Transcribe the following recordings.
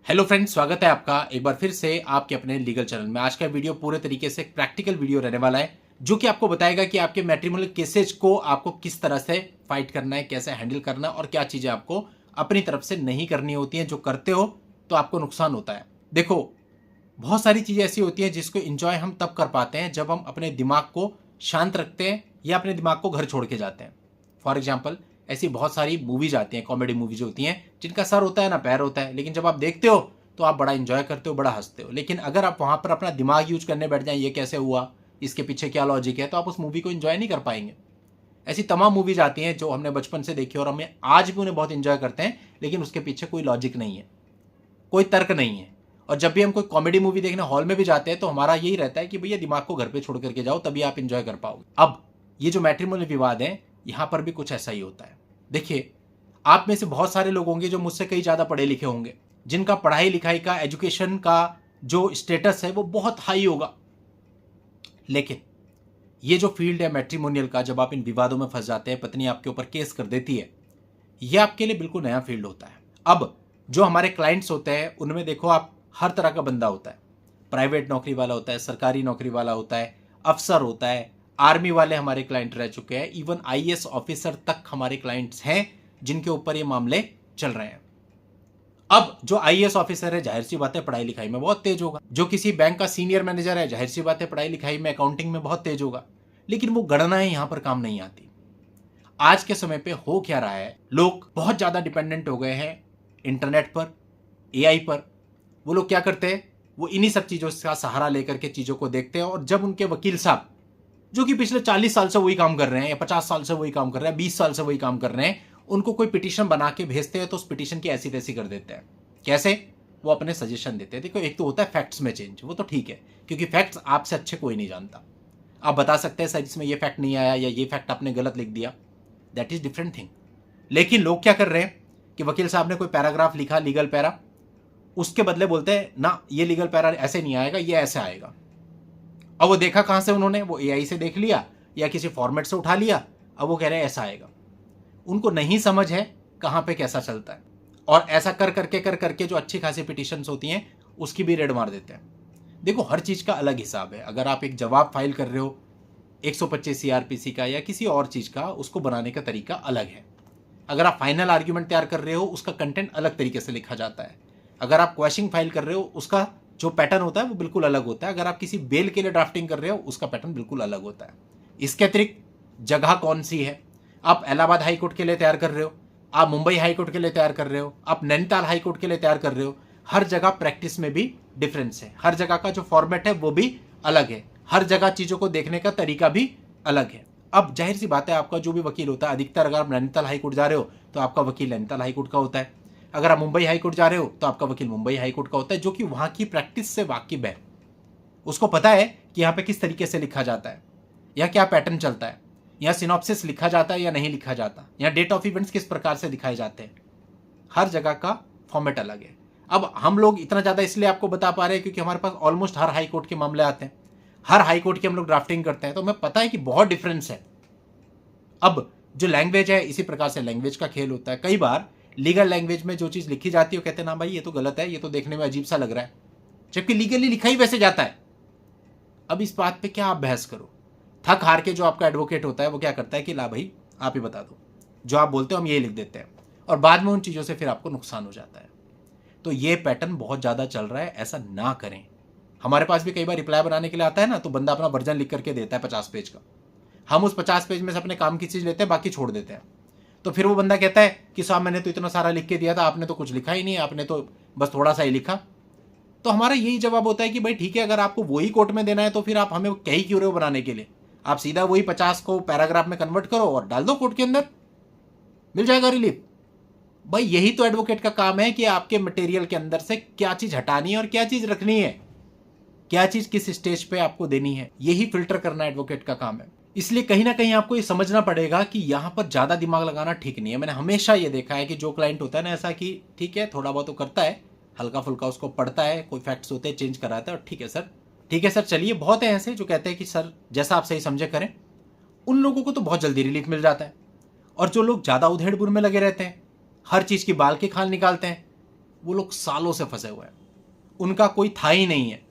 Hello friends, स्वागत है आपका एक बार फिर से आपके अपने लीगल चैनल में। आज का वीडियो पूरे तरीके से एक प्रैक्टिकल वीडियो रहने वाला है जो कि आपको बताएगा कि आपके मैट्रिमोनियल केसेज को आपको किस तरह से फाइट करना है, कैसे हैंडल करना है और क्या चीजें आपको अपनी तरफ से नहीं करनी होती हैं। जो करते हो तो आपको नुकसान होता है। देखो, बहुत सारी चीजें ऐसी होती हैं जिसको इंजॉय हम तब कर पाते हैं जब हम अपने दिमाग को शांत रखते हैं या अपने दिमाग को घर छोड़ के जाते हैं। फॉर एग्जाम्पल, ऐसी बहुत सारी मूवीज आती हैं, कॉमेडी मूवीज होती हैं जिनका सर होता है ना पैर होता है, लेकिन जब आप देखते हो तो आप बड़ा इंजॉय करते हो, बड़ा हंसते हो। लेकिन अगर आप वहां पर अपना दिमाग यूज करने बैठ जाएं, ये कैसे हुआ, इसके पीछे क्या लॉजिक है, तो आप उस मूवी को इंजॉय नहीं कर पाएंगे। ऐसी तमाम मूवीज आती हैं जो हमने बचपन से देखी और हमें आज भी उन्हें बहुत इंजॉय करते हैं, लेकिन उसके पीछे कोई लॉजिक नहीं है, कोई तर्क नहीं है। और जब भी हम कोई कॉमेडी मूवी देखने हॉल में भी जाते हैं तो हमारा यही रहता है कि भैया दिमाग को घर पे छोड़ करके जाओ, तभी आप इंजॉय कर पाओगे। अब ये जो मैट्रिमोनियल विवाद है, यहां पर भी कुछ ऐसा ही होता है। देखिए, आप में से बहुत सारे लोग होंगे जो मुझसे कई ज्यादा पढ़े लिखे होंगे, जिनका पढ़ाई लिखाई का, एजुकेशन का जो स्टेटस है वो बहुत हाई होगा। लेकिन ये जो फील्ड है मैट्रिमोनियल का, जब आप इन विवादों में फंस जाते हैं, पत्नी आपके ऊपर केस कर देती है, यह आपके लिए बिल्कुल नया फील्ड होता है। अब जो हमारे क्लाइंट्स होते हैं उनमें देखो, आप हर तरह का बंदा होता है। प्राइवेट नौकरी वाला होता है, सरकारी नौकरी वाला होता है, अफसर होता है, आर्मी वाले हमारे क्लाइंट रह चुके हैं, इवन आईएएस ऑफिसर तक हमारे क्लाइंट्स हैं जिनके ऊपर ये मामले चल रहे हैं। अब जो आईएएस ऑफिसर है, जाहिर सी बात है पढ़ाई लिखाई में बहुत तेज होगा। जो किसी बैंक का सीनियर मैनेजर है, जाहिर सी बात है पढ़ाई लिखाई में, अकाउंटिंग में बहुत तेज होगा। लेकिन वो गणनाएं यहां पर काम नहीं आती। आज के समय पे हो क्या रहा है, लोग बहुत ज्यादा डिपेंडेंट हो गए हैं इंटरनेट पर, एआई पर। वो लोग क्या करते हैं, वो इन्हीं सब चीजों का सहारा लेकर के चीजों को देखते हैं। और जब उनके वकील साहब, जो कि पिछले 40 साल से वही काम कर रहे हैं या 50 साल से वही काम कर रहे हैं, 20 साल से वही काम कर रहे हैं, उनको कोई पिटीशन बना के भेजते हैं तो उस पिटीशन की ऐसी तैसी कर देते हैं। कैसे? वो अपने सजेशन देते हैं। देखो, एक तो होता है फैक्ट्स में चेंज, वो तो ठीक है, क्योंकि फैक्ट्स आपसे अच्छे कोई नहीं जानता। आप बता सकते हैं सर इसमें ये फैक्ट नहीं आया या ये फैक्ट आपने गलत लिख दिया, दैट इज डिफरेंट थिंग। लेकिन लोग क्या कर रहे हैं कि वकील साहब ने कोई पैराग्राफ लिखा, लीगल पैरा, उसके बदले बोलते हैं ना ये लीगल पैरा ऐसे नहीं आएगा, ये ऐसे आएगा। अब वो देखा कहां से उन्होंने, वो एआई से देख लिया या किसी फॉर्मेट से उठा लिया। अब वो कह रहे हैं ऐसा आएगा। उनको नहीं समझ है कहां पे कैसा चलता है, और ऐसा कर करके जो अच्छी खासी पिटीशंस होती हैं उसकी भी रेड मार देते हैं। देखो, हर चीज का अलग हिसाब है। अगर आप एक जवाब फाइल कर रहे हो 125 सीआरपीसी का या किसी और चीज का, उसको बनाने का तरीका अलग है। अगर आप फाइनल आर्ग्यूमेंट तैयार कर रहे हो, उसका कंटेंट अलग तरीके से लिखा जाता है। अगर आप क्वेश्चन फाइल कर रहे हो, उसका जो पैटर्न होता है वो बिल्कुल अलग होता है। अगर आप किसी बेल के लिए ड्राफ्टिंग कर रहे हो, उसका पैटर्न बिल्कुल अलग होता है। इसके अतिरिक्त जगह कौन सी है, आप इलाहाबाद हाई कोर्ट के लिए तैयार कर रहे हो, आप मुंबई हाई कोर्ट के लिए तैयार कर रहे हो, आप नैनीताल हाई कोर्ट के लिए तैयार कर रहे हो, हर जगह प्रैक्टिस में भी डिफरेंस है। हर जगह का जो फॉर्मेट है वो भी अलग है। हर जगह चीजों को देखने का तरीका भी अलग है। अब जाहिर सी बात है, आपका जो भी वकील होता है, अधिकतर अगर आप नैनीताल हाई कोर्ट जा रहे हो तो आपका वकील नैनीताल हाई कोर्ट का होता है। अगर आप मुंबई हाई कोर्ट जा रहे हो तो आपका वकील मुंबई हाई कोर्ट का होता है, जो कि वहां की प्रैक्टिस से वाकिफ है। उसको पता है कि यहाँ पे किस तरीके से लिखा जाता है, या क्या पैटर्न चलता है, यहाँ सिनॉप्सिस लिखा जाता है या नहीं लिखा जाता, यहाँ डेट ऑफ इवेंट्स किस प्रकार से दिखाए जाते हैं। हर जगह का फॉर्मेट अलग है। अब हम लोग इतना ज्यादा इसलिए आपको बता पा रहे हैं क्योंकि हमारे पास ऑलमोस्ट हर हाई कोर्ट के मामले आते हैं, हर हाई कोर्ट की हम लोग ड्राफ्टिंग करते हैं, तो हमें पता है कि बहुत डिफरेंस है। अब जो लैंग्वेज है, इसी प्रकार से लैंग्वेज का खेल होता है। कई बार लीगल लैंग्वेज में जो चीज लिखी जाती है वो कहते हैं ना भाई ये तो गलत है, ये तो देखने में अजीब सा लग रहा है, जबकि लीगली लिखा ही वैसे जाता है। अब इस बात पे क्या आप बहस करो। थक हार के जो आपका एडवोकेट होता है वो क्या करता है कि ला भाई आप ही बता दो, जो आप बोलते हो हम यही लिख देते हैं, और बाद में उन चीजों से फिर आपको नुकसान हो जाता है। तो ये पैटर्न बहुत ज्यादा चल रहा है, ऐसा ना करें। हमारे पास भी कई बार रिप्लाई बनाने के लिए आता है ना, तो बंदा अपना वर्जन लिख करके देता है 50 पेज का। हम उस 50 पेज में से अपने काम की चीज लेते हैं, बाकी छोड़ देते हैं। तो फिर वो बंदा कहता है कि साहब मैंने तो इतना सारा लिख के दिया था, आपने तो कुछ लिखा ही नहीं, आपने तो बस थोड़ा सा ही लिखा। तो हमारा यही जवाब होता है कि भाई ठीक है, अगर आपको वही कोर्ट में देना है तो फिर आप हमें कह ही क्यों रहे हो बनाने के लिए। आप सीधा वही 50 को पैराग्राफ में कन्वर्ट करो और डाल दो कोर्ट के अंदर, मिल जाएगा रिलीफ। भाई यही तो एडवोकेट का काम है कि आपके मटेरियल के अंदर से क्या चीज हटानी है और क्या चीज रखनी है, क्या चीज किस स्टेज पे आपको देनी है, यही फिल्टर करना एडवोकेट का काम है। इसलिए कहीं ना कहीं आपको ये समझना पड़ेगा कि यहां पर ज्यादा दिमाग लगाना ठीक नहीं है। मैंने हमेशा ये देखा है कि जो क्लाइंट होता है ना ऐसा कि ठीक है थोड़ा बहुत तो करता है, हल्का फुल्का उसको पढ़ता है, कोई फैक्ट्स होते हैं चेंज कराता है और ठीक है सर, ठीक है सर, चलिए। बहुत है ऐसे जो कहते हैं कि सर जैसा आप सही समझे करें। उन लोगों को तो बहुत जल्दी रिलीफ मिल जाता है। और जो लोग ज्यादा उधेड़ बुन में लगे रहते हैं, हर चीज की बाल की खाल निकालते हैं, वो लोग सालों से फंसे हुए हैं, उनका कोई था ही नहीं है।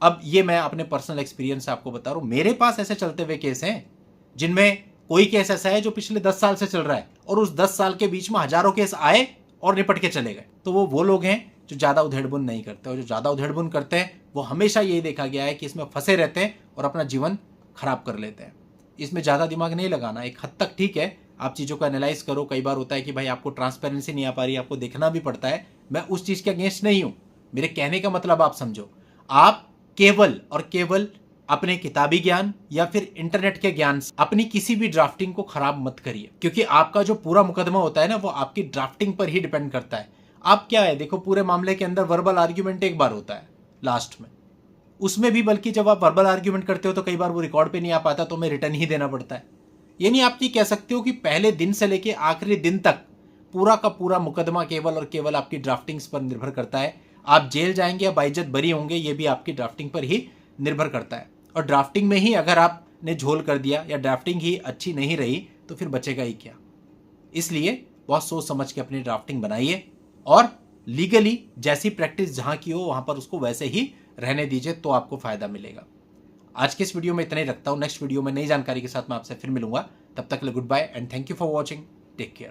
अब ये मैं अपने पर्सनल एक्सपीरियंस से आपको बता रहा हूं, मेरे पास ऐसे चलते हुए केस हैं जिनमें कोई केस ऐसा है जो पिछले 10 साल से चल रहा है और उस 10 साल के बीच में हजारों केस आए और निपट के चले गए। तो वो लोग हैं जो ज्यादा उधेड़बुन नहीं करते, और जो ज्यादा उधेड़बुन करते हैं वो हमेशा यही देखा गया है कि इसमें फंसे रहते हैं और अपना जीवन खराब कर लेते हैं। इसमें ज्यादा दिमाग नहीं लगाना, एक हद तक ठीक है, आप चीजों को एनालाइज करो। कई बार होता है कि भाई आपको ट्रांसपेरेंसी नहीं आ पा रही, आपको देखना भी पड़ता है। मैं उस चीज के अगेंस्ट नहीं हूं, मेरे कहने का मतलब आप समझो। आप केवल और केवल अपने किताबी ज्ञान या फिर इंटरनेट के ज्ञान से अपनी किसी भी ड्राफ्टिंग को खराब मत करिए, क्योंकि आपका जो पूरा मुकदमा होता है ना, वो आपकी ड्राफ्टिंग पर ही डिपेंड करता है। आप क्या है, देखो, पूरे मामले के अंदर वर्बल आर्ग्यूमेंट एक बार होता है लास्ट में, उसमें भी बल्कि जब आप वर्बल आर्ग्यूमेंट करते हो तो कई बार वो रिकॉर्ड पे नहीं आ पाता, तो हमें रिटर्न ही देना पड़ता है। ये नहीं आप ये कह सकते हो कि पहले दिन से लेके आखिरी दिन तक पूरा का पूरा मुकदमा केवल और केवल आपकी ड्राफ्टिंग्स पर निर्भर करता है। आप जेल जाएंगे या बाइज्जत बरी होंगे, ये भी आपकी ड्राफ्टिंग पर ही निर्भर करता है। और ड्राफ्टिंग में ही अगर आपने झोल कर दिया या ड्राफ्टिंग ही अच्छी नहीं रही तो फिर बचेगा ही क्या। इसलिए बहुत सोच समझ के अपनी ड्राफ्टिंग बनाइए और लीगली जैसी प्रैक्टिस जहां की हो वहां पर उसको वैसे ही रहने दीजिए, तो आपको फायदा मिलेगा। आज के इस वीडियो में इतना ही रखता हूं। नेक्स्ट वीडियो में नई जानकारी के साथ मैं आपसे फिर मिलूंगा। तब तक के लिए good bye and thank you for watching. Take care.